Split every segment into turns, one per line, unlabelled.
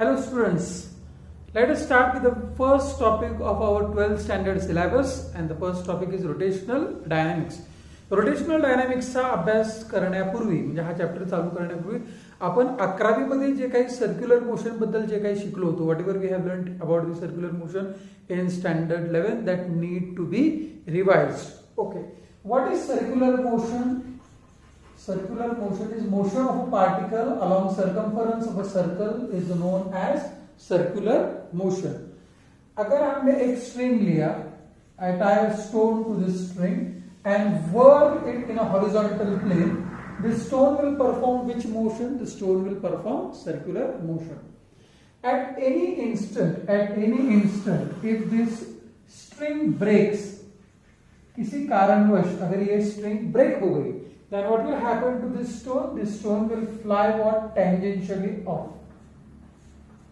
Hello students, let us start with the first topic of our 12th standard syllabus and the first topic is rotational dynamics. Rotational डायनामिक्सचा अभ्यास करण्यापूर्वी म्हणजे हा chapter चालू करण्यापूर्वी आपण 11वी मध्ये जे काही सर्क्युलर मोशन बद्दल जे काही शिकलो होतो whatever we have learn about the circular motion in standard 11 that need to be revised. Okay, what is circular motion? Circular motion is motion of a particle along circumference of a circle is known as circular motion. अगर हमने एक string लिया, I tie a stone to this string and whirl it in a horizontal plane, this stone will perform which motion? The stone will perform circular motion. At any instant, if this string breaks, किसी कारणवश अगर ये string break हो गई, then what will happen to this stone? This stone will fly what? Tangentially off.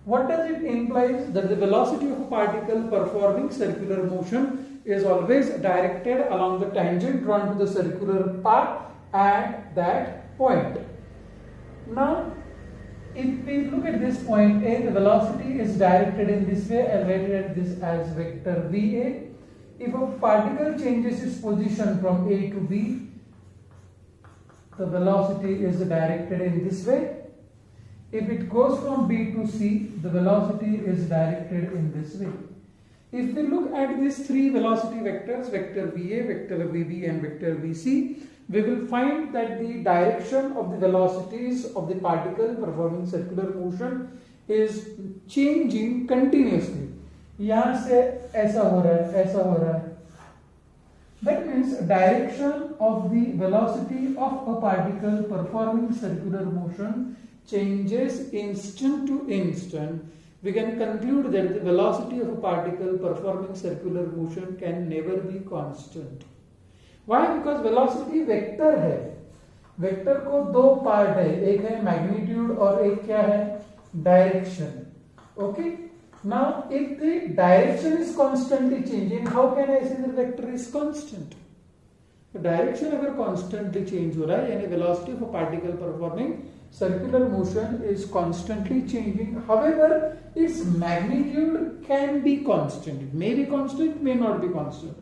What does it imply? That the velocity of a particle performing circular motion is always directed along the tangent drawn to the circular path at that point. Now, if we look at this point A, the velocity is directed in this way. I'll write this as vector VA. If a particle changes its position from A to B, the velocity is directed in this way. If it goes from B to C, the velocity is directed in this way. If we look at these three velocity vectors, vector VA, vector VB and vector VC, we will find that the direction of the velocities of the particle performing circular motion is changing continuously. यहाँ से ऐसा हो रहा है, ऐसा हो रहा है. That means direction of the velocity of a particle performing circular motion changes instant to instant. We can conclude that the velocity of a particle performing circular motion can never be constant. Why? Because velocity vector है. Vector को दो part है, एक है magnitude और एक क्या है? Direction. Okay? Now, if the direction is constantly changing, how can I say the vector is constant? The direction अगर constantly change हो रहा है, यानी velocity of a particle performing circular motion is constantly changing. However, its magnitude can be constant. It may be constant, may not be constant.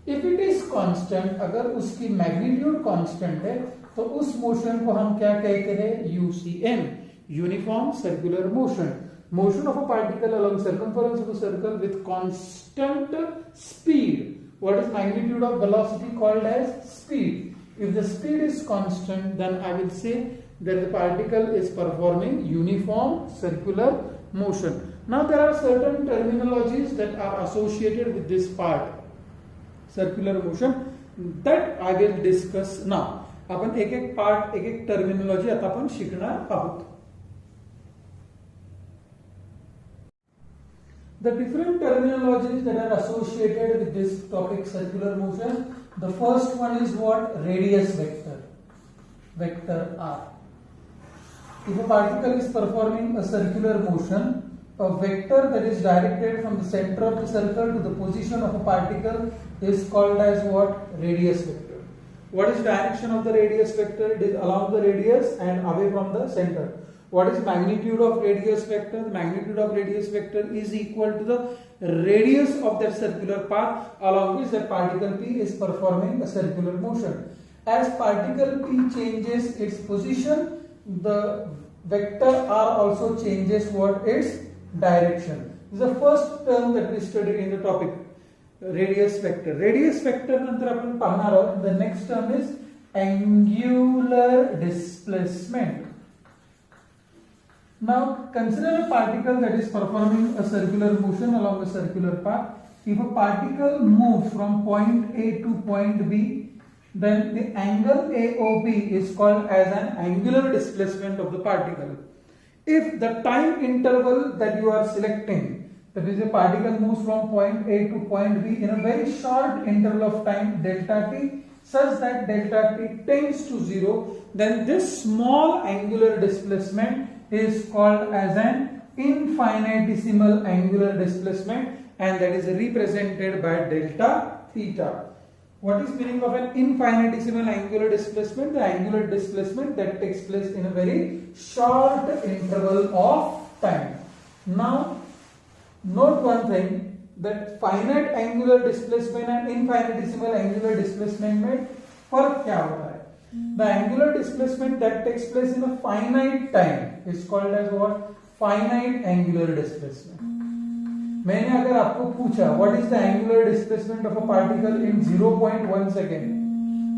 If it is constant, अगर उसकी magnitude constant है, तो उस motion को हम क्या कहते हैं? UCM, Uniform Circular Motion. Motion of a particle along circumference of a circle with constant speed. What is magnitude of velocity called as? Speed. If the speed is constant, then I will say that the particle is performing uniform circular motion. Now there are certain terminologies that are associated with this part, circular motion, that I will discuss now. आपण एक एक part, एक एक terminology आता आपण शिकणार आहोत. The different terminologies that are associated with this topic circular motion, the first one is what? Radius vector, vector R. If a particle is performing a circular motion, a vector that is directed from the center of the circle to the position of a particle is called as what? Radius vector. What is direction of the radius vector? It is along the radius and away from the center. What is magnitude of radius vector? The magnitude of radius vector is equal to the radius of that circular path along which that particle P is performing a circular motion. As particle P changes its position, the vector R also changes what? Its direction. This is the first term that we studied in the topic, radius vector. Radius vector नंतर आपण पाहणार आहोत. The next term is angular displacement. Now consider a particle that is performing a circular motion along a circular path. If a particle moves from point A to point B, then the angle AOB is called as an angular displacement of the particle. If the time interval that you are selecting, that is a particle moves from point A to point B in a very short interval of time delta t, such that delta t tends to 0, then this small angular displacement is called as an infinitesimal angular displacement and that is represented by delta theta. What is meaning of an infinitesimal angular displacement? The angular displacement that takes place in a very short interval of time. Now, note one thing that finite angular displacement and infinitesimal angular displacement में फर्क क्या होता है? The angular displacement that takes place in a finite time is called as what? Finite angular displacement. मैंने अगर आपको पूछा what is the angular displacement of a particle in 0.1 second,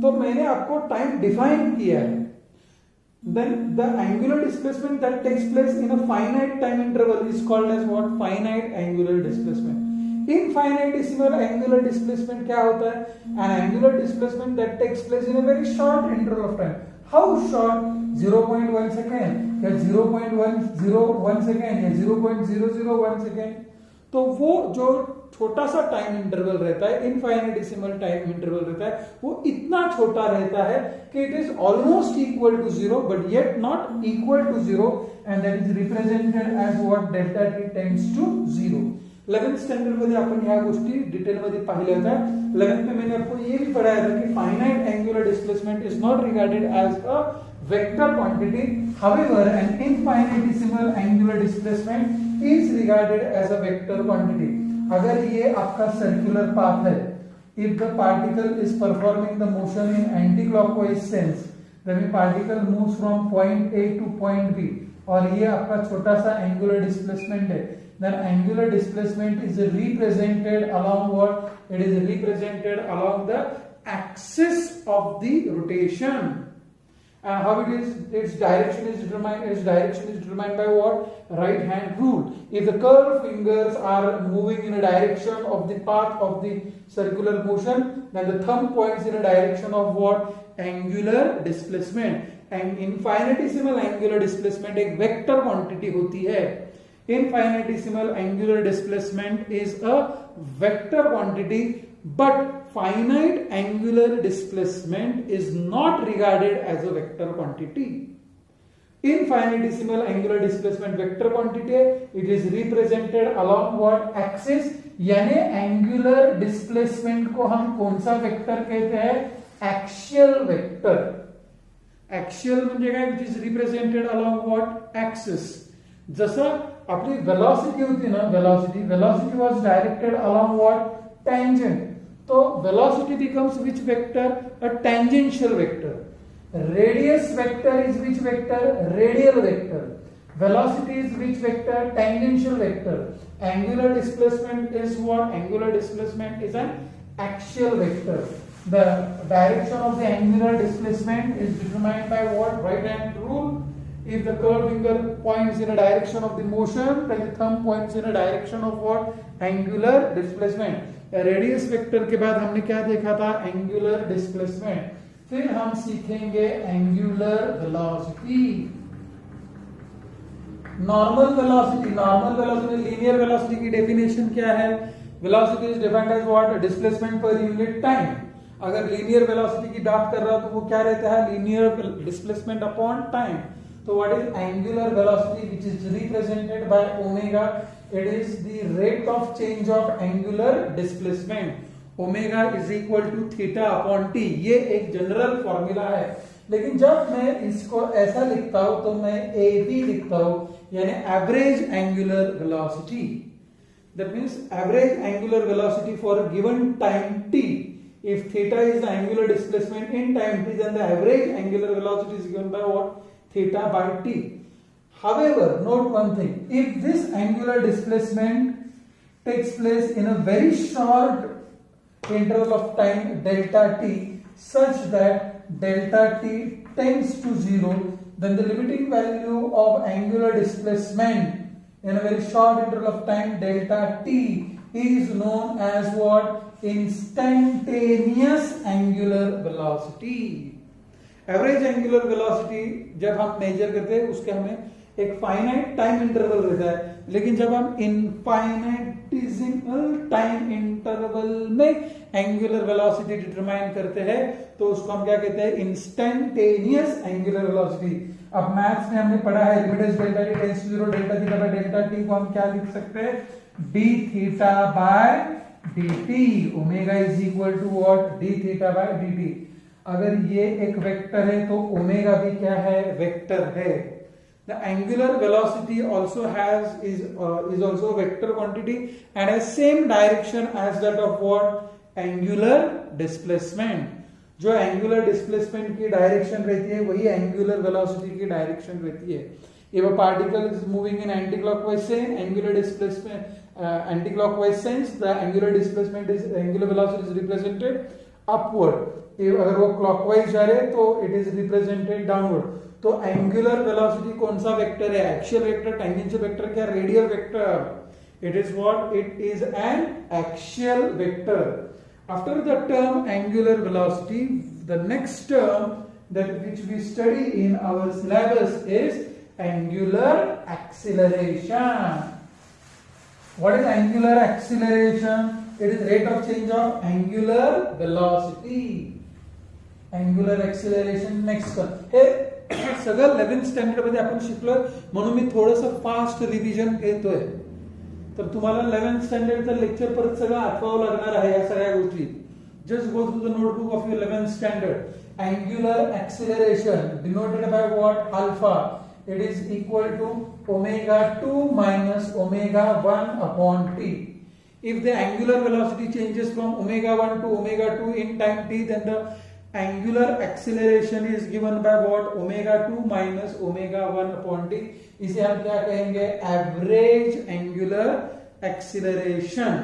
तो मैंने आपको टाइम डिफाइन किया है. Then the angular displacement that takes place in a finite time interval is called as what? Finite angular displacement. Infinitesimal angular displacement क्या होता है? An angular displacement that takes place in a very short interval of time. How short? 0.1 second या 0.101 second या 0.001 second. तो वो जो छोटा सा टाइम इंटरवल रहता है, इनफाइनिटेसिमल टाइम इंटरवल रहता है, वो इतना छोटा रहता है कि it is almost equal to zero but yet not equal to zero, and that is represented as what delta t tends to zero. 11th standard मध्ये आपण ह्या गोष्टी डिटेल मध्ये पाहिल्या होत्या. 11th में मैंने आपको ये भी पढ़ाया था कि finite angular displacement is not regarded as a vector quantity, however an infinitesimal angular displacement is regarded as a vector quantity. अगर ये आपका सर्कुलर पाथ है, if the particle is performing the motion in anti-clockwise sense, then the particle moves from point A to point B, और ये आपका छोटा सा angular displacement है, then angular displacement is represented along what? It is represented along the axis of the rotation. How it is? Its direction is determined. Its direction is determined by what? Right hand rule. If the curved fingers are moving in a direction of the path of the circular motion, then the thumb points in a direction of what? Angular displacement. And infinitesimal angular displacement एक vector quantity होती है. Infinitesimal angular displacement is a vector quantity, but finite angular displacement is not regarded as a vector quantity. Infinitesimal angular displacement vector quantity, it is represented along what axis, यानी angular displacement को हम कौन सा vector कहते हैं? Axial vector. Axial म्हणजे काय? Which is represented along what? Axis. जसं आपली velocity होती ना, velocity was directed along what? Tangent. तो velocity becomes which vector? A tangential vector. Radius vector is which vector? Radial vector. Velocity is which vector? Tangential vector. Angular displacement is what? Angular displacement is an axial vector. The direction of the angular displacement is determined by what? Right hand rule. If the curved finger points in a direction of the motion, then the thumb points in a direction of what? Angular displacement. Radius vector के बाद हमने क्या देखा था? Angular displacement. फिर हम सीखेंगे angular velocity. Normal velocity linear velocity की डेफिनेशन क्या है? Velocity is defined as what? Displacement per unit time. अगर लीनियर वेलोसिटी की बात कर रहा तो वो क्या रहता है? Linear displacement upon time. तो what is angular velocity which is represented by omega? It is the rate of change of angular displacement. Omega is equal to theta upon t. ये एक जनरल फॉर्मूला है, लेकिन जब मैं इसको ऐसा लिखता हूं तो मैं AB लिखता हूं, यानी average angular velocity. That means average angular velocity for a given time t. If theta is the angular displacement in time t, then the average angular velocity is given by what? Theta by t. However, note one thing, if this angular displacement takes place in a very short interval of time delta t, such that delta t tends to zero, then the limiting value of angular displacement in a very short interval of time delta t is known as what? Instantaneous angular velocity. Average angular velocity जब हम major करते हैं उसके हमें एक finite time interval रहता है, लेकिन जब हम इनफाइनिटेसिमल टाइम इंटरवल में एंगुलर वेलोसिटी डिटरमाइन करते हैं तो उसको हम क्या कहते हैं? Instantaneous angular velocity. अब मैथ्स में हमने पढ़ा है limit delta t tends to zero, delta theta by delta t को हम क्या लिख सकते हैं? D theta by d t. Omega is equal to what? D theta by d t. अगर ये एक वेक्टर है तो ओमेगा भी क्या है? वेक्टर है. The angular velocity also is also a vector quantity and has same direction as that of what? Angular displacement. जो एंगुलर डिस्प्लेसमेंट की डायरेक्शन रहती है वही एंगुलर वेलोसिटी की डायरेक्शन रहती है. If a particle is moving in anti-clockwise sense, anti-clockwise sense, the angular velocity is represented upward. अगर वो clockwise जा रहे तो it is represented downward. तो एंगुलर वेलोसिटी कौन सा वेक्टर है? एक्सियल वेक्टर, टेंजेंशियल वेक्टर, क्या radial vector? It is what? It is an axial vector. After the term angular velocity, the next term that which we study in our syllabus is angular acceleration. What is angular acceleration? It is rate of change of angular velocity. Angular acceleration next one. हे सगळं 11th standard मध्ये आपण शिकलोय म्हणून मी थोडंसं fast revision घेतोय. तर तुम्हाला 11th स्टँडर्डचं lecture परत सगळं आठवावं लागणार आहे या सगळ्या गोष्टी. Just go through the notebook of your 11th standard. Angular acceleration denoted by what? Alpha. It is equal to omega 2 minus omega 1 upon t. If the angular velocity changes from omega 1 to omega 2 in time t, then the angular acceleration is given by what? Omega 2 minus omega 1 upon t. इसे हम क्या कहेंगे? Average angular acceleration.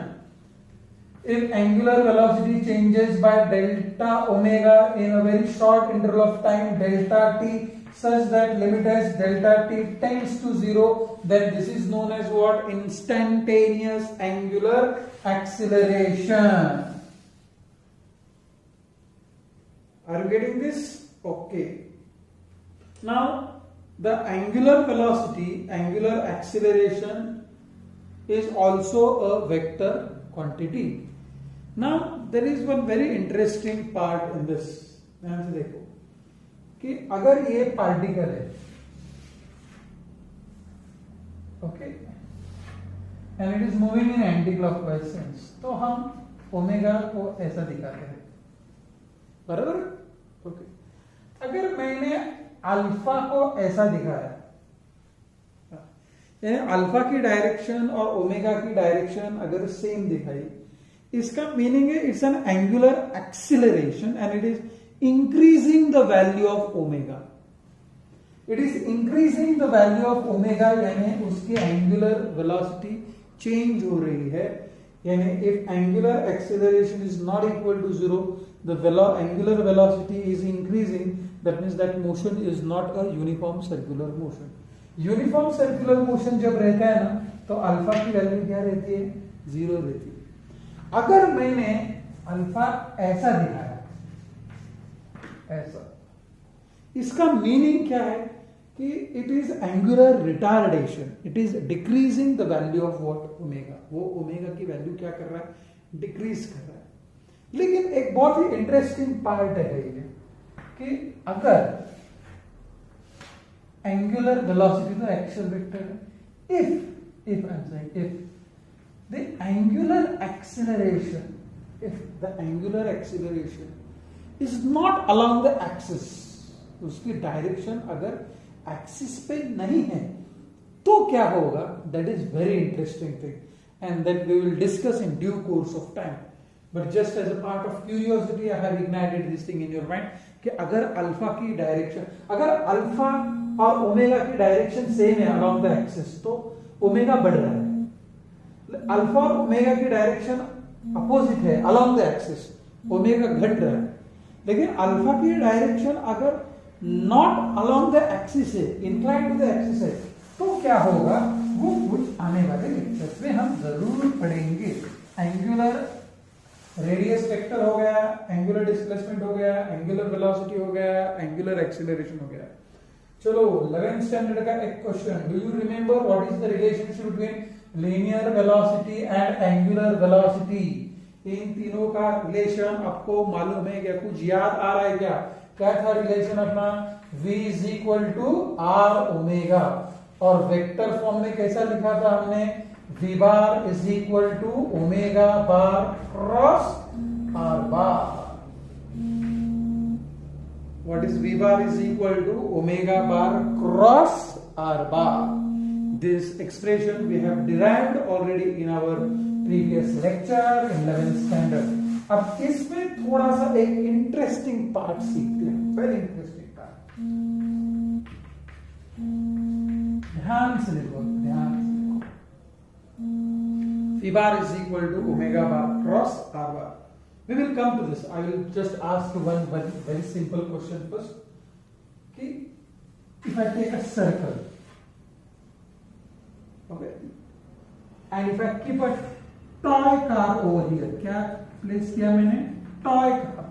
If angular velocity changes by delta omega in a very short interval of time, delta t, such that limit as delta t tends to 0, then this is known as what? Instantaneous angular acceleration. Are you getting this? Okay. Now, the angular velocity, angular acceleration is also a vector quantity. Now, there is one very interesting part in this. ध्यान से देखो कि अगर ये particle है, okay, and it is moving in anti-clockwise sense, तो हम omega को ऐसा दिखाते हैं, बराबर? ओके. अगर मैंने अल्फा को ऐसा दिखाया, यानी अल्फा की डायरेक्शन और ओमेगा की डायरेक्शन अगर सेम दिखाई, इसका मीनिंग है it's an angular acceleration and it is increasing the value of omega. It is increasing the value of omega, यानी उसकी एंगुलर वेलोसिटी चेंज हो रही है. यानी if angular acceleration is not equal to 0, the angular velocity is increasing. That means that motion is not a uniform circular motion. Uniform circular motion जब रहता है ना, तो अल्फा की वैल्यू क्या रहती है? 0 रहती है. अगर मैंने अल्फा ऐसा दिखाया, ऐसा, इसका मीनिंग क्या है कि it is angular retardation. It is decreasing the value of what? Omega. वो ओमेगा की वैल्यू क्या कर रहा है? डिक्रीज कर रहा है. लेकिन एक बहुत ही इंटरेस्टिंग पार्ट है ये कि अगर एंगुलर वेलोसिटी तो एक्सियल वेक्टर है, if I'm saying if the angular acceleration is not along the axis, उसकी डायरेक्शन अगर एक्सिस पे नहीं है तो क्या होगा? That is very interesting thing and that we will discuss in due course of time. But just as a part of curiosity, I have ignited this thing in your mind कि अगर alpha की direction, अगर alpha और omega की direction same है along the axis, तो omega बढ़ रहा है. अल्फा और ओमेगा की डायरेक्शन अपोजिट है along the axis, ओमेगा घट रहा है. लेकिन अल्फा की डायरेक्शन अगर नॉट along the axis है, inclined to the axis है, तो क्या होगा? वो कुछ आने वाले लेक्चर्स में हम जरूर पढ़ेंगे. एंगुलर रेडियस वेक्टर हो गया, एंगुलर डिस्प्लेसमेंट हो गया, एंगुलर वेलोसिटी हो गया, एंगुलर एक्सीलरेशन हो गया. चलो 11th स्टैंडर्ड का एक question. Do you remember what is the relationship between linear velocity and angular velocity? इन तीनों का रिलेशन आपको मालूम है क्या? कुछ याद आ रहा है क्या? क्या था रिलेशन अपना? v is equal to r omega. और वेक्टर फॉर्म में कैसा लिखा था हमने? v bar is equal to omega bar cross r bar. What is v bar is equal to omega bar cross r bar. This expression we have derived already in our previous lecture in 11th standard. अब इसमें थोड़ा सा एक interesting part सीखते हैं, very interesting part. ध्यान से देखो, ध्यान से देखो. Phi bar is equal to omega bar cross r bar. We will come to this. I will just ask you one very simple question first. Okay, if I take a circle, okay, and if I keep a toy car over here, क्या place किया मैंने? Toy car.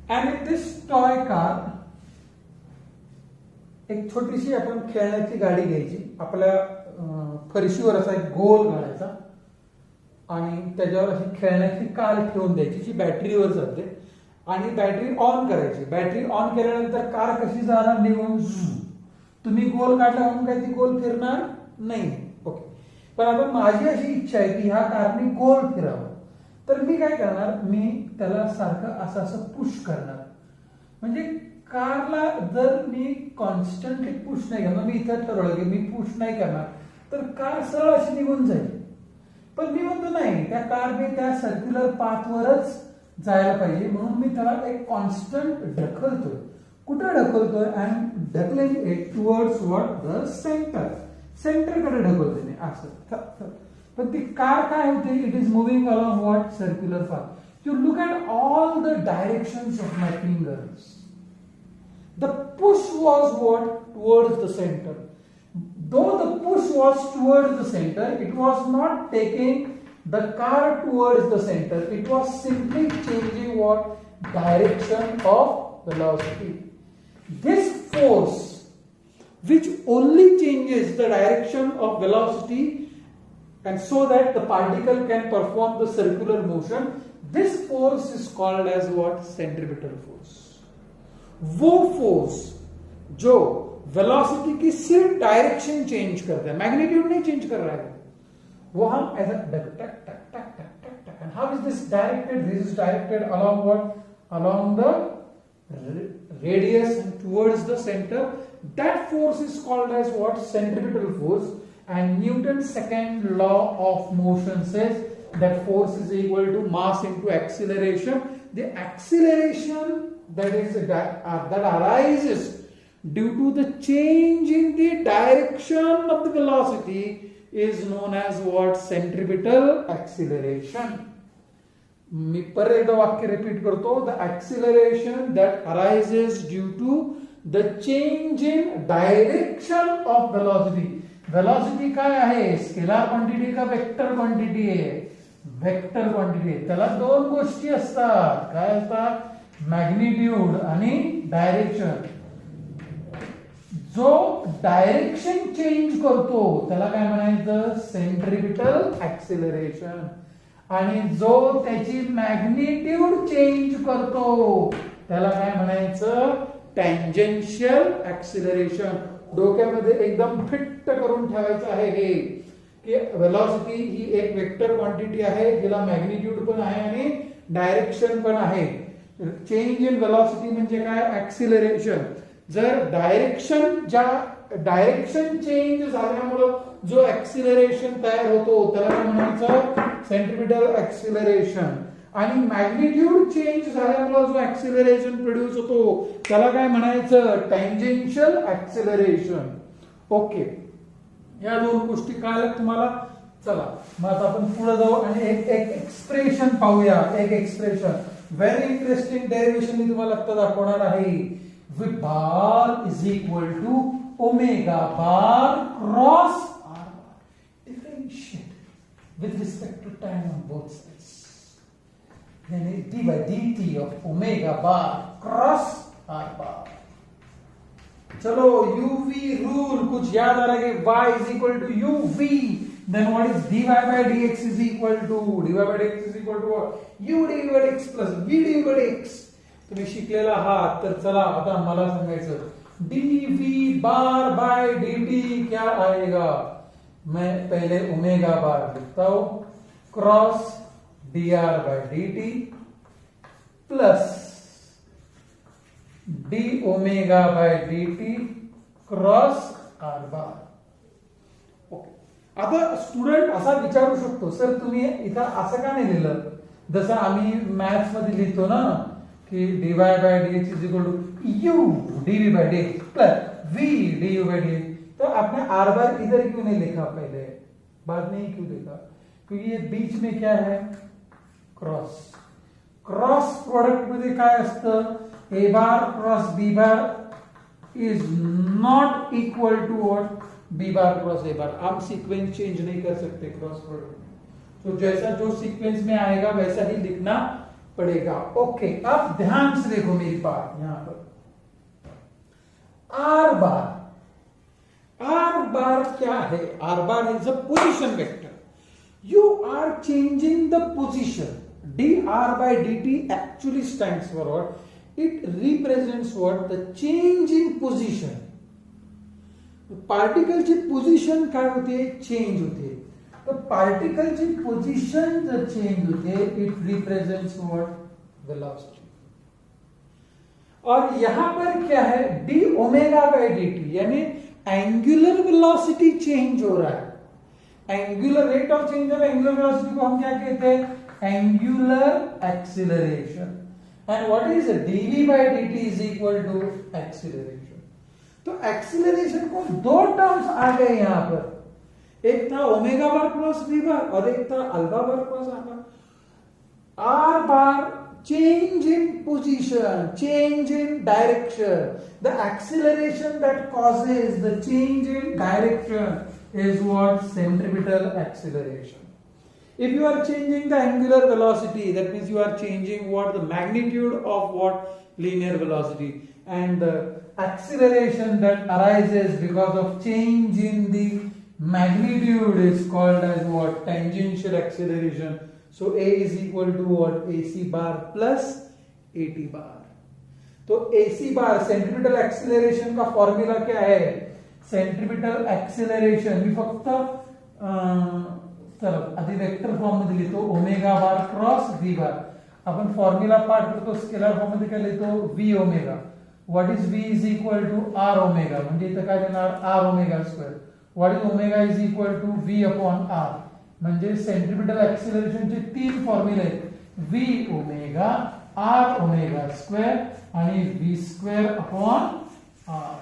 And in this toy car एक छोटीशी आपण खेळण्याची गाडी घ्यायची, आपल्या फरशीवर असा एक गोल काढायचा आणि त्याच्यावर अशी खेळण्याची कार ठेवून द्यायची जी बॅटरीवर चालते आणि बॅटरी ऑन करायची. बॅटरी ऑन केल्यानंतर कार कशी जाणार? निघून. तुम्ही गोल काढला म्हणून काही ती गोल फिरणार नाही. ओके, पण आता माझी अशी इच्छा आहे की ह्या कारने गोल फिरावं, तर मी काय करणार? मी त्याला सारखं असं असं पुश करणार. म्हणजे कारला जर मी कॉन्स्टंटली पुश नाही करणार, मी इथं ठरवलं की मी पुश नाही करणार, तर कार सरळ अशी निघून जाईल. पण मी म्हणतो नाही, त्या कारने त्या सर्क्युलर पाथवरच जायला पाहिजे, म्हणून मी त्याला एक कॉन्स्टंट ढकलतोय. कुठं ढकलतोय? आय एम ढकलिंग it towards what? The centre. सेंटरकडे ढकलते मी असं. पण ती कार काय होते? It is moving along what? Circular path. You look at all the directions of my fingers. The push was what? Towards the centre. Though the push was towards the center, it was not taking the car towards the center. It was simply changing what? Direction of velocity. This force, which only changes the direction of velocity and so that the particle can perform the circular motion, this force is called as what? Centripetal force. वो force जो velocity की सिर्फ direction change करता है, magnitude नहीं change कर रहा है, वो हम ऐसा टक टक टक टक टक टक टक. And how is this directed? This is directed along what? Along the radius and towards the centre. That force is called as what? Centripetal force. And Newton's second law of motion says that force is equal to mass into acceleration. The acceleration that arises due to the change in the direction of the velocity is known as what? Centripetal acceleration. मी परत एकदा वाक्य repeat करतो. The acceleration that arises due to the change in direction of velocity. Velocity काय आहे? Scalar quantity का vector quantity आहे? Vector quantity आहे. त्याला दोन गोष्टी असतात. काय असतात? मॅग्निट्यूड आणि डायरेक्शन. जो डायरेक्शन चेंज करतो त्याला काय म्हणायचं? Centripetal acceleration. आणि जो त्याची मॅग्निट्यूड चेंज करतो त्याला काय म्हणायचं? Tangential acceleration. डोक्यामध्ये एकदम फिट्ट करून ठेवायचं आहे हे की वेलोसिटी ही एक वेक्टर क्वांटिटी आहे, जिला मॅग्निट्यूड पण आहे आणि डायरेक्शन पण आहे. चेंज इन वेलोसिटी म्हणजे काय? ऍक्सिलरेशन. जर डायरेक्शन चेंज झाल्यामुळे जो ऍक्सिलरेशन तयार होतो त्याला काय म्हणायचं? Centripetal acceleration. आणि मॅग्निट्यूड चेंज झाल्यामुळे जो ऍक्सिलरेशन प्रोड्यूस होतो त्याला काय म्हणायचं? Tangential acceleration. ओके, या दोन गोष्टी कळल्या तुम्हाला? चला मग आता आपण पुढे जाऊ आणि एक एक्सप्रेशन पाहूया. एक एक्सप्रेशन व्हेरी इंटरेस्टिंग डेरिव्हेशन मी तुम्हाला आता दाखवणार आहे. V bar is equal to omega bar cross r bar. Differentiate with respect to time on both sides. Then d by dt of omega bar cross r bar. चलो uv rule कुछ याद आ रहा है कि y is equal to uv. Then what is dy by dx is equal to? dy by dx is equal to what? u dy by dx plus v dy by dx. तुम्ही शिकलेला आहात. तर चला आता मला सांगायचं dv बार bye dt क्या आएगा? मैं पहले ओमेगा बार लिखता हूं cross dr by dt plus d omega by d t cross r bar. Okay. आता स्टुडंट असा विचारू शकतो, सर तुम्ही इथं असं का नाही लिहिलं, जसं आम्ही मॅथ्स मध्ये लिहितो ना कि dy by dx is equal to u dv by dx plus v du by dx. तो आपने आर बार इधर क्यों नहीं लिखा, पहले बाद में ही क्यों लिखा, क्योंकि ये बीच में क्या है, क्रॉस. क्रॉस प्रोडक्ट मध्ये काय असतं, A bar cross B bar is not equal to what, B bar cross A bar. आप सीक्वेंस चेंज नहीं कर सकते क्रॉस प्रोडक्ट. तो जैसा जो सीक्वेंस में आएगा वैसा ही लिखना पड़ेगा. ओके. अब ध्यान से देखो मेरी बात यहां पर, आर बार. आर बार क्या है, r bar is a position vector. You are changing the position. dr by dt actually stands for what, it represents what, the change in position. Particle ची पोझिशन काय होते, change होते. तो particle ची position जर change होते, it represents what, velocity. और यहां पर क्या है, d omega by d t, यानी एंगुलर वेलोसिटी चेंज हो रहा है. Angular rate of change of angular velocity को हम क्या कहते हैं, angular acceleration. And what is dv by dt is equal to acceleration. तो एक्सीलरेशन को दो टर्म्स आ गए यहां पर, एक था omega bar cross v bar और एक था alpha bar cross r bar. R bar change in position, change in direction. The acceleration that causes the change in direction is what, centripetal acceleration. If you are changing the angular velocity, that means you are changing what, the magnitude of what, linear velocity. And the acceleration that arises because of change in the magnitude is called as what, tangential acceleration. So A is equal to what, AC bar plus AT bar. तो AC bar centripetal acceleration का formula क्या है, centripetal acceleration मी फक्त चलो आधी vector form मध्ये लिहितो, omega bar cross v bar. आपण फॉर्म्युला पार्ट करतो, स्केलर फॉर्म मध्ये काय लिहितो, v omega. What is v is equal to r omega, म्हणजे इथं काय देणार, r omega square. What is omega is equal to v upon r. म्हणजे सेंट्रिपिटल एक्सिलरेशनचे तीन फॉर्म्युले आहेत, v omega, r omega square आणि v स्क्वेअर अपॉन r.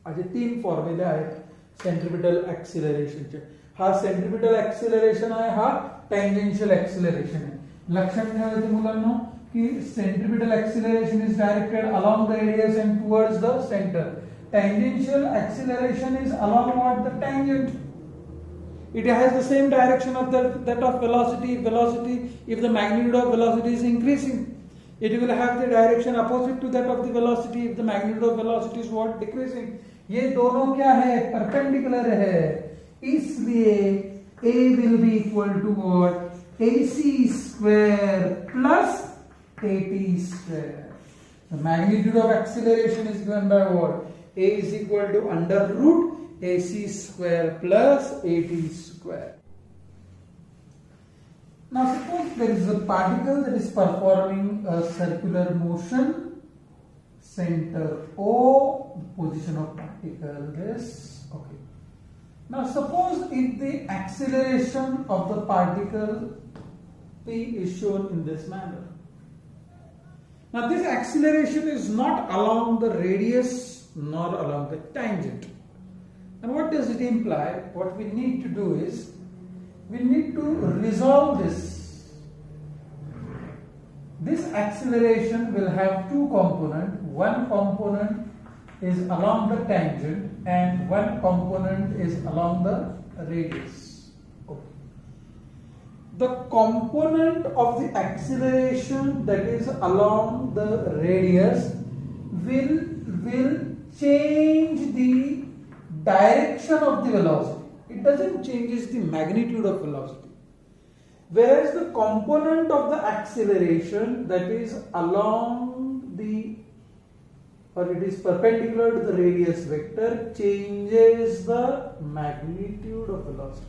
असे तीन फॉर्म्युले आहेत सेंट्रिपिटल एक्सिलरेशनचे. हा सेंट्रिपिटल एक्सिलरेशन आहे, हा टँजेन्शियल एक्सिलरेशन आहे. लक्षात ठेवायचं मुलांना की centripetal acceleration is directed along the radius and towards the center. Tangential acceleration is along what, the tangent. It has the same direction of that of velocity. If the magnitude of velocity is increasing, it will have the direction opposite to that of the velocity if the magnitude of velocity is what, decreasing. ये दोनों क्या है, perpendicular है, इसलिए A will be equal to what, AC square plus AT square. The magnitude of acceleration is given by what, A is equal to under root AC square plus AT square. Now suppose there is a particle that is performing a circular motion, center O, position of particle this. Okay. Now suppose if the acceleration of the particle P is shown in this manner. Now this acceleration is not along the radius nor along the tangent. And what does it imply? What we need to do is, we need to resolve this. This acceleration will have two components. One component is along the tangent and one component is along the radius. Okay. The component of the acceleration that is along the radius will change the direction of the velocity. It doesn't change the magnitude of velocity. Whereas the component of the acceleration that is along the, or it is perpendicular to the radius vector, changes the magnitude of velocity.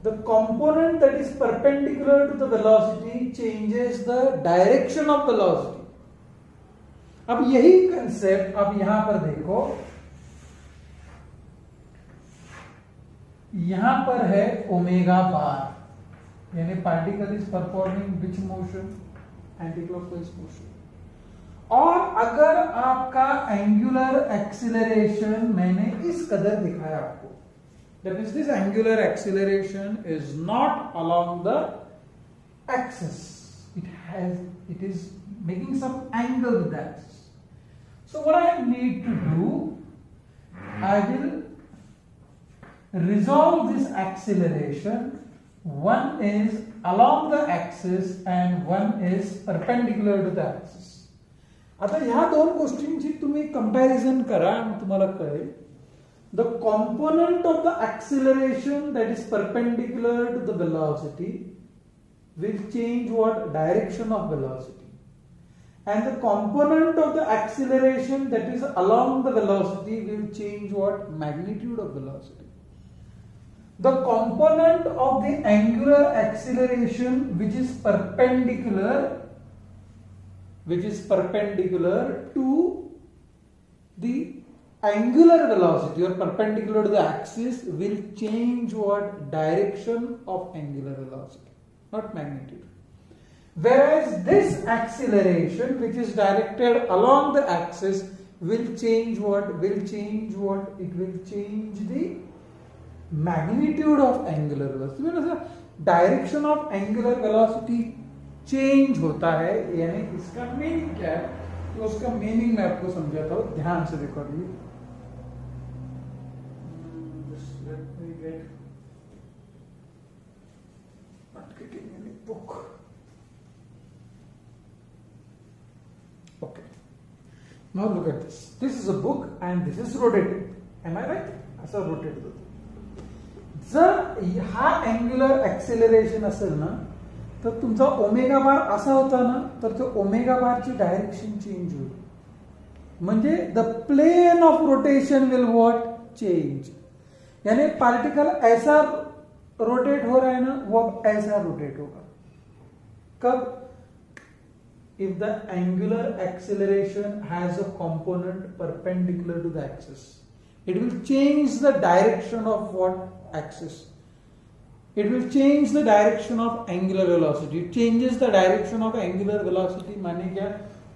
The component that is perpendicular to the velocity changes the direction of velocity. अब यही concept अब यहां पर देखो, यहां पर है omega बार, यानी particle is performing which motion, anticlockwise motion. और अगर आपका एंगुलर एक्सीलरेशन मैंने इस कदर दिखाया आपको, that means this angular acceleration is not along the axis, it is making some angle with the axis. So what I need to do, I will resolve this acceleration. One is along the axis and one is perpendicular to the axis. आता ह्या दोन गोष्टींची तुम्ही comparison करा आणि तुम्हाला कळेल, the component of the acceleration that is perpendicular to the velocity will change what direction of velocity, and the component of the acceleration that is along the velocity will change what magnitude of velocity. The component of the angular acceleration which is perpendicular to the angular velocity or perpendicular to the axis will change what direction of angular velocity, not magnitude. Whereas this acceleration which is directed along the axis will change what? It will change the magnitude of angular velocity. Direction of angular velocity change होता है, यानी इसका meaning क्या है, तो उसका meaning मैं आपको समझाता हूं, ध्यान से देखो। book. Okay. Now look at this. This is a book and this is rotated. Am I right? असा रोटेट होतो. जर हा अँग्युलर ऍक्सिलरेशन असेल ना, तर तुमचा ओमेगा बार असा होता ना, तर तो ओमेगा बारची डायरेक्शन चेंज होईल. म्हणजे the plane of rotation will what change, यानी पार्टिकल ऐसा रोटेट हो रहा है ना, वो ऐसा रोटेट होगा. कब? if the angular acceleration has a component perpendicular to the axis, it will change the direction of what axis, it will change the direction of angular velocity. It changes the direction of angular velocity माने क्या,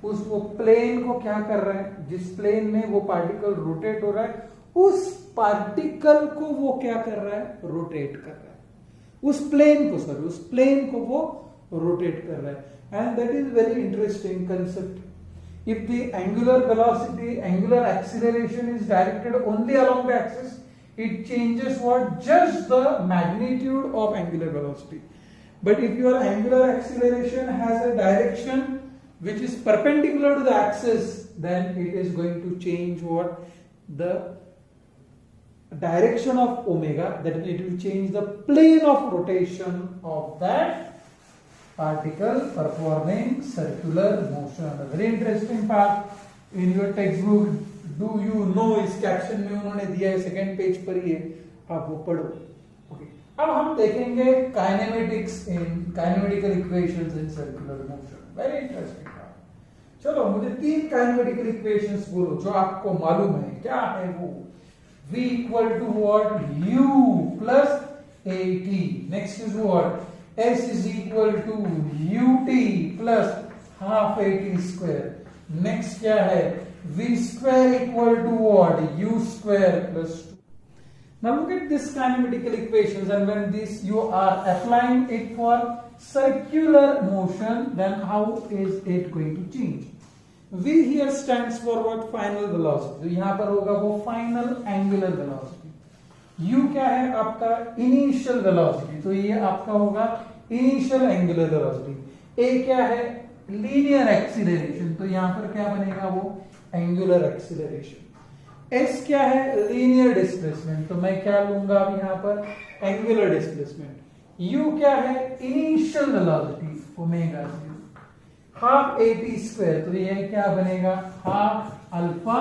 उस वो plane को क्या कर रहा है, जिस प्लेन में वो पार्टिकल रोटेट हो रहा है, उस पार्टिकल को वो क्या कर रहा है, रोटेट कर रहा है. उस प्लेन को वो रोटेट कर रहा है. And that is very interesting concept. If the angular velocity, angular acceleration is directed only along the axis, it changes what? Just the magnitude of angular velocity. But if your angular acceleration has a direction which is perpendicular to the axis, then it is going to change what? The direction of omega, that it will change the plane of rotation of that particle performing circular motion. A very interesting part in your textbook. Do you know इस caption में उन्होंने दिया है, second page पर ही है, आप वो पढ़ो. ओके, अब हम देखेंगे kinematical equations in circular motion. Very interesting part. चलो मुझे 3 काइनेमेटिकल इक्वेशंस बोलो जो आपको मालूम है. क्या है वो? V equal to what? U plus AT. Next is what? S is equal to ut plus half at square. Next क्या है? V square equal to what? U square plus 2. Now look at this kinematical equations, and when this you are applying it for circular motion, then how is it going to change? V here stands for what? Final velocity. तो यहाँ पर होगा वो final angular velocity. U क्या है आपका? Initial velocity. तो ये आपका होगा इनिशियल एंगुलर वेलोसिटी. A क्या है? Linear acceleration. तो यहां पर क्या बनेगा वो? Angular acceleration. S क्या है? Linear displacement. तो मैं क्या लूंगा अब यहां पर? Angular displacement. U क्या है? Initial velocity omega 0. Half AT square. तो ये क्या बनेगा? Half alpha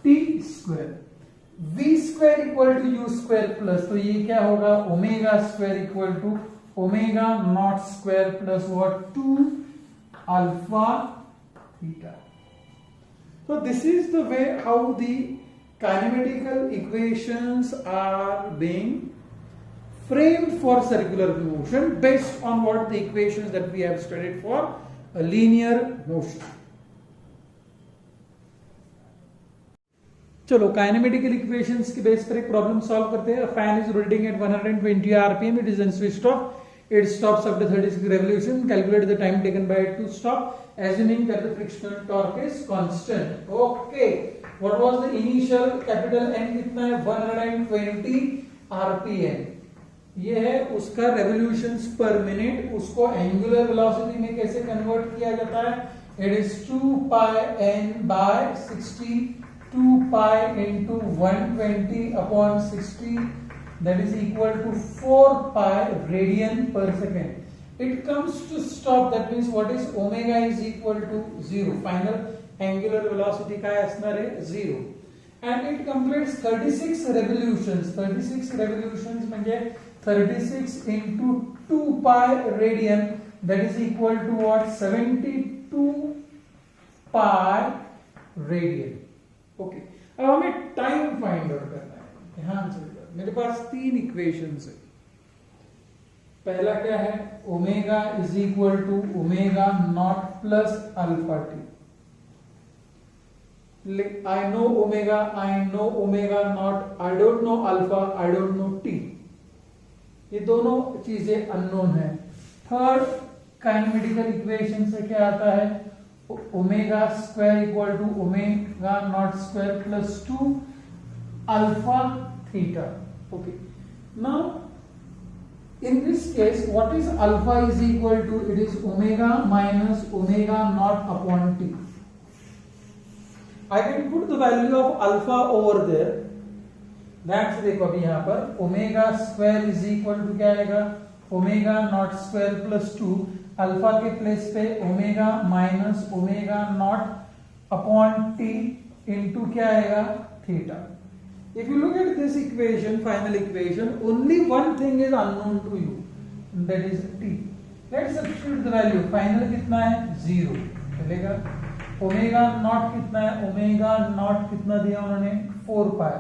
T square. V square equal to U square plus, तो ये क्या होगा? Omega square equal to omega naught square plus what? 2 alpha theta. So this is the way how the kinematical equations are being framed for circular motion based on what the equations that we have studied for a linear motion. चलो kinematical equations के base पर एक problem solve करते हैं. Fan is rotating at 120 RPM. It is then switched off. It stops after 36 revolution. Calculate the time taken by it to stop, assuming that the frictional torque is constant. Okay. What was the initial capital N कितना है? 120 RPM. ये है उसका revolutions per minute. उसको angular velocity में कैसे convert किया जाता है? It is 2 pi n by 60. 2 pi into 120 upon 60, that is equal to 4 pi radian per second. It comes to stop, that means what is omega is equal to 0. Final angular velocity का असणार है 0. And it completes 36 revolutions. 36 revolutions म्हणजे 36 into 2 pi radian, that is equal to what? 72 pi radian. Okay. अब हमें time find out करना है. ध्यान से मेरे पास 3 इक्वेशंस है. पहला क्या है? Omega is equal to omega naught plus alpha t. I know omega, I know omega naught, I don't know alpha, I don't know t. ये दोनों चीजें अननोन है. थर्ड काइनेमेटिकल इक्वेशन से क्या आता है? Omega square equal to omega naught square plus 2 alpha theta. Okay. Now in this case what is alpha is equal to? It is omega minus omega naught upon t. I can put the value of alpha over there. ध्यान से देखो अभी यहाँ पर omega square is equal to क्या आएगा? Omega naught square plus 2. Alpha के place पे omega minus omega naught upon t into क्या आएगा? Theta. If you look at this equation, final equation, only one thing is unknown to you, that is t. Let's substitute the value. Final कितना है? 0. चलेगा. Omega naught कितना है? Omega naught कितना दिया उन्होंने? 4 पाई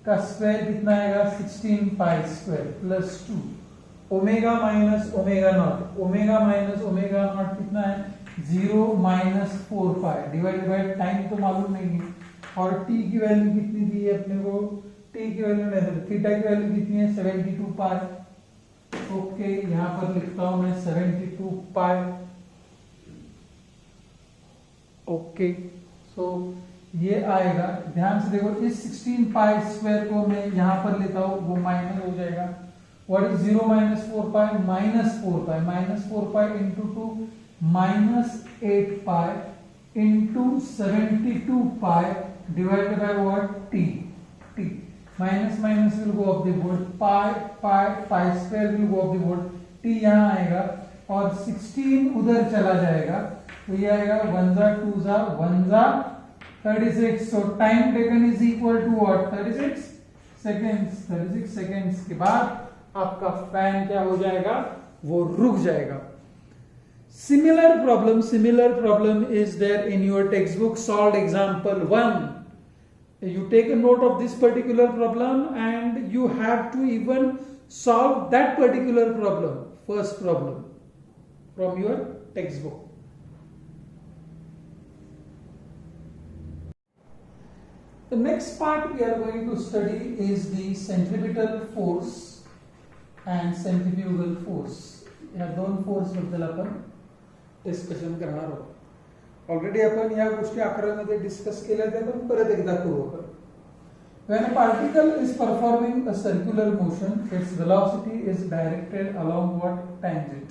का स्क्वायर कितना आएगा? 16 pi square plus 2. Omega minus omega not, omega minus omega not कितना है? 0 minus 4 pi divide by time तो मालूम नहीं है. और t की वैल्यू कितनी दी है अपने को? t की वैल्यू नहीं, थीटा की वैल्यू कितनी है? 72 पाई. ओके. यहां पर लिखता हूं मैं 72 पाई. ओके. सो ये आएगा. ध्यान से देखो इस 16 पाई स्क्वायर को मैं यहां पर लेता हूं, वो माइनस हो जाएगा. What is 0 minus 4 pi? Minus 4 pi. Minus 4 pi into 2 minus 8 pi into 72 pi divided by what? t. Minus minus will go up the board. Pi square will go up the board. t यहाँ आएगा और 16 उधर चला जाएगा तो ये आएगा 1 जा 2 जा 1 जा 36. So time taken is equal to what? 36 seconds. 36 seconds के बाद आपका फैन क्या हो जाएगा? वो रुक जाएगा. Similar problem is there in your textbook. Solved example 1. You take a note of this particular problem and you have to even solve that particular problem, first problem from your textbook. The next part we are going to study is the centripetal force and centrifugal force. या दोन force बद्दल आपण discussion करणार आहोत. Already आपण या गोष्टी 11वी मध्ये डिस्कस केल्या त्या पण परत एकदा करू आपण. When a particle is performing a circular motion, its velocity is directed along what tangent?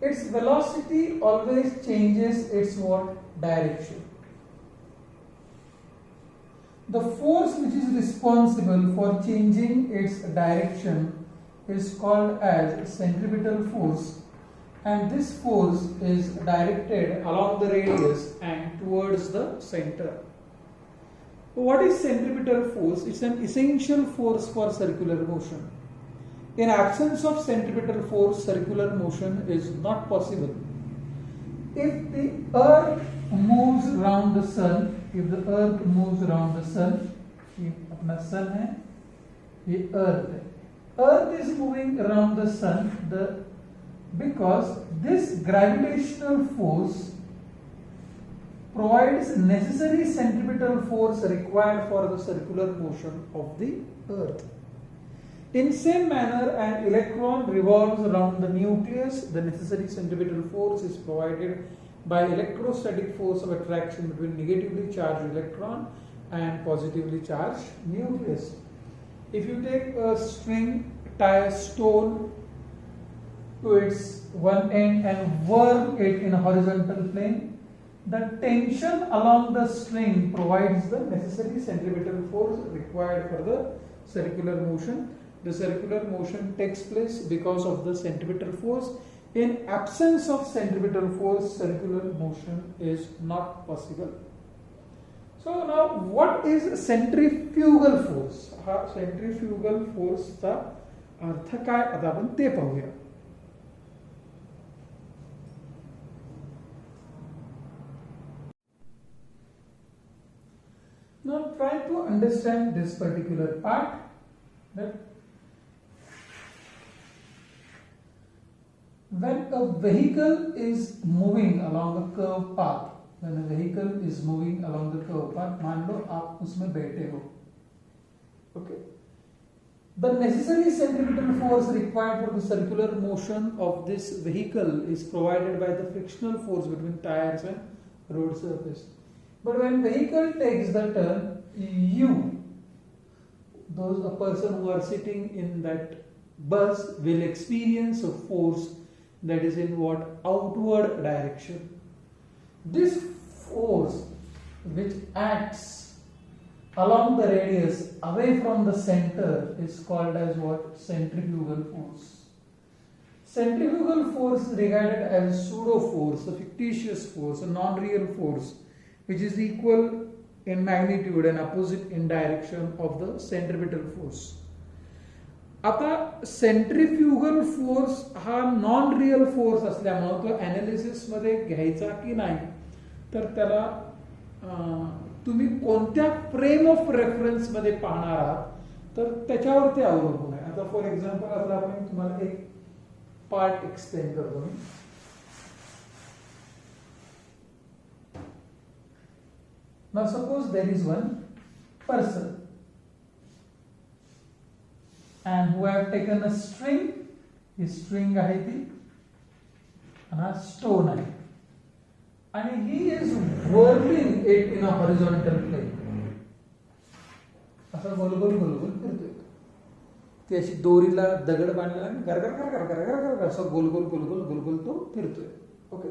Its velocity always changes its what? Direction. The force which is responsible for changing its direction is called as centripetal force. And this force is directed along the radius and towards the center. What is centripetal force? It's an essential force for circular motion. In absence of centripetal force, circular motion is not possible. If the earth moves around the sun, if the earth moves around the sun, ये अपना sun है, ये earth है. Earth is moving around the sun because this gravitational force provides necessary centripetal force required for the circular motion of the earth. In same manner, an electron revolves around the nucleus. The necessary centripetal force is provided by electrostatic force of attraction between negatively charged electron and positively charged nucleus. If you take a string, tie a stone to its one end and whirl it in a horizontal plane, the tension along the string provides the necessary centripetal force required for the circular motion. The circular motion takes place because of the centripetal force. In absence of centripetal force, circular motion is not possible. So now, what is centrifugal force? Centrifugal force चा अर्थ काय आता आपण ते पाहूया. Now try to understand this particular part, that when a vehicle is moving along a curved path, when a vehicle is moving along the curved path, मान लो आप उसमें बैठे हो, okay, the necessary centripetal force required for the circular motion of this vehicle is provided by the frictional force between tires and road surface. But when vehicle takes the turn, a person who are sitting in that bus will experience a force that is in what? Outward direction. This force which acts along the radius away from the center is called as what? Centrifugal force. Centrifugal force is regarded as pseudo force, a fictitious force, a non-real force, which is equal in magnitude and opposite in direction of the centripetal force. आता centrifugal force हा non real force असल्यामुळे तो analysis मध्ये घ्यायचा की नाही, तर त्याला तुम्ही कोणत्या फ्रेम ऑफ रेफरन्स मध्ये पाहणार आहात तर त्याच्यावर ते अवलंबून आहे. आता फॉर एक्झाम्पल आता आपण तुम्हाला एक पार्ट एक्सप्लेन करतो मी. Now suppose there is one person and who have taken a string, he string आहे ती आणि हा stone आहे आणि he is whirling it in a horizontal plane. असं गोल गोल गोल गोल फिरतोय. ती अशी दोरीला दगड बांधलेला आणि गरगर गरगर गरगर गरगर असं गोल गोल गोल गोल गोल गोल तो फिरतोय. ओके,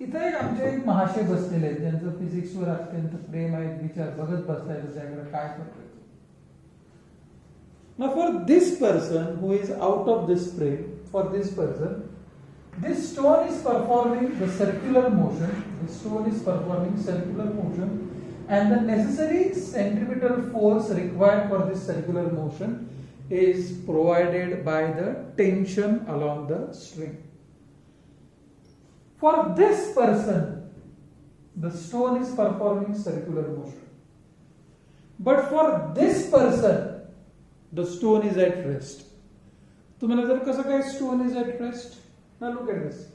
इथं एक आमचे एक महाशय बसलेले आहेत ज्यांचं फिजिक्सवर अत्यंत प्रेम आहे, विचार बघत बसलाय त्याच्याकडे काय करतोय. Now for this person who is out of this frame, for this person, this stone is performing the circular motion. This stone is performing circular motion, and the necessary centripetal force required for this circular motion is provided by the tension along the string. For this person, the stone is performing circular motion. But for this person, the stone is at rest. तुम्हाला जर कसं काय stone is at rest? Now look at this.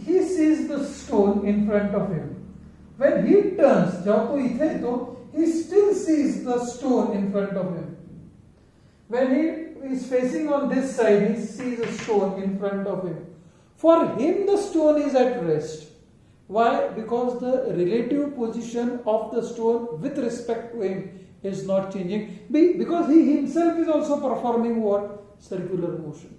He sees the stone in front of him. When he turns, जेव्हा तो इथे येतो, he still sees the stone in front of him. When he is facing on this side, he sees a stone in front of him. For him, the stone is at rest. Why? Because the relative position of the stone with respect to him is not changing. Because he himself is also performing what? Circular motion.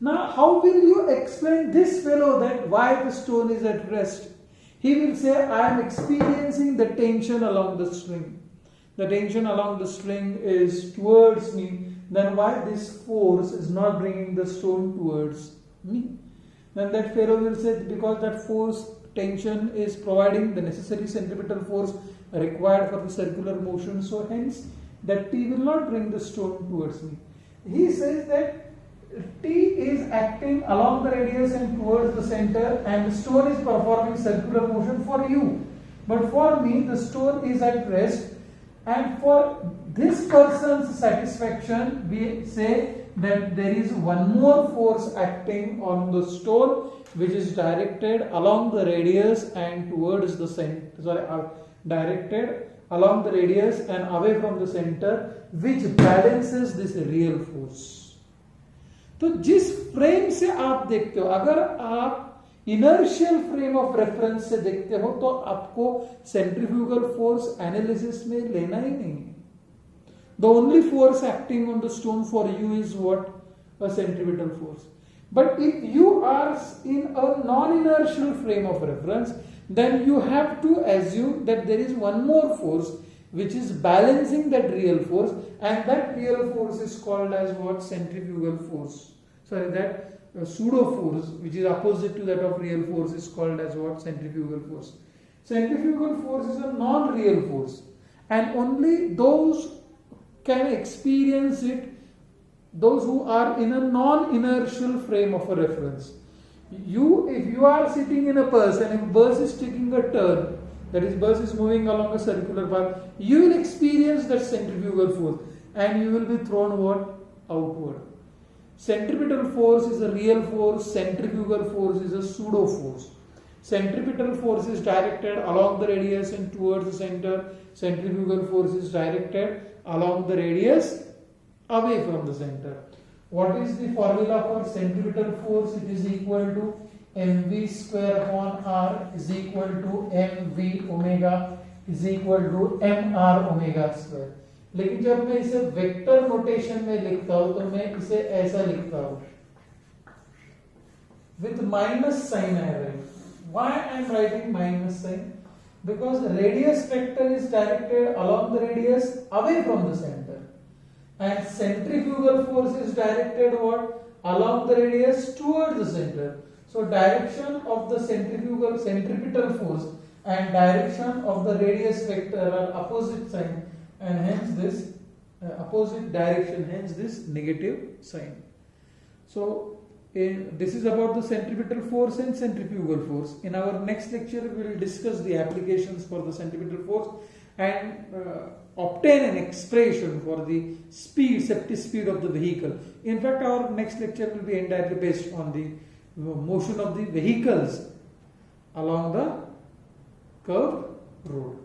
Now, how will you explain this fellow that why the stone is at rest? He will say, I am experiencing the tension along the string. The tension along the string is towards me. Then why this force is not bringing the stone towards me? Then that fellow will say, because that force tension is providing the necessary centripetal force required for the circular motion, so hence that T will not bring the stone towards me. He says that T is acting along the radius and towards the center, and the stone is performing circular motion for you. But for me, the stone is at rest, and for this person's satisfaction, we say that there is one more force acting on the stone, which is directed along the radius and towards the center. Directed along the radius and away from the center, which balances this real force. तो जिस frame से आप देखते हो, अगर आप inertial frame of reference से देखते हो तो आपको सेंट्रीफ्यूगल फोर्स एनालिसिस में लेना ही नहीं है. The only force acting on the stone for you is what? A centripetal force. But if you are in a non-inertial frame of reference, then you have to assume that there is one more force which is balancing that real force, and that real force is called as what? Centrifugal force. Sorry, that pseudo force which is opposite to that of real force is called as what? Centrifugal force. Centrifugal force is a non-real force, and only those can experience it, those who are in a non-inertial frame of a reference. If you are sitting in a bus and if bus is taking a turn, that is bus is moving along a circular path, you will experience that centrifugal force and you will be thrown what? Outward. Centripetal force is a real force, centrifugal force is a pseudo force. Centripetal force is directed along the radius and towards the center. Centrifugal force is directed along the radius away from the center. What is the formula for centripetal force? It is equal to mv square upon r is equal to mv omega is equal to mr omega square. लेकिन जब मैं इसे vector notation में लिखता हूं तो मैं इसे ऐसा लिखता हूं with minus sign. I write. Why I am writing minus sign? Because the radius vector is directed along the radius away from the center, and centrifugal force is directed what? Along the radius towards the center. So direction of the centripetal force and direction of the radius vector are opposite sign, and hence this opposite direction, hence this negative sign. So this is about the centripetal force and centrifugal force. In our next lecture we will discuss the applications for the centripetal force and obtain an expression for the safety speed of the vehicle. In fact, our next lecture will be entirely based on the motion of the vehicles along the curved road.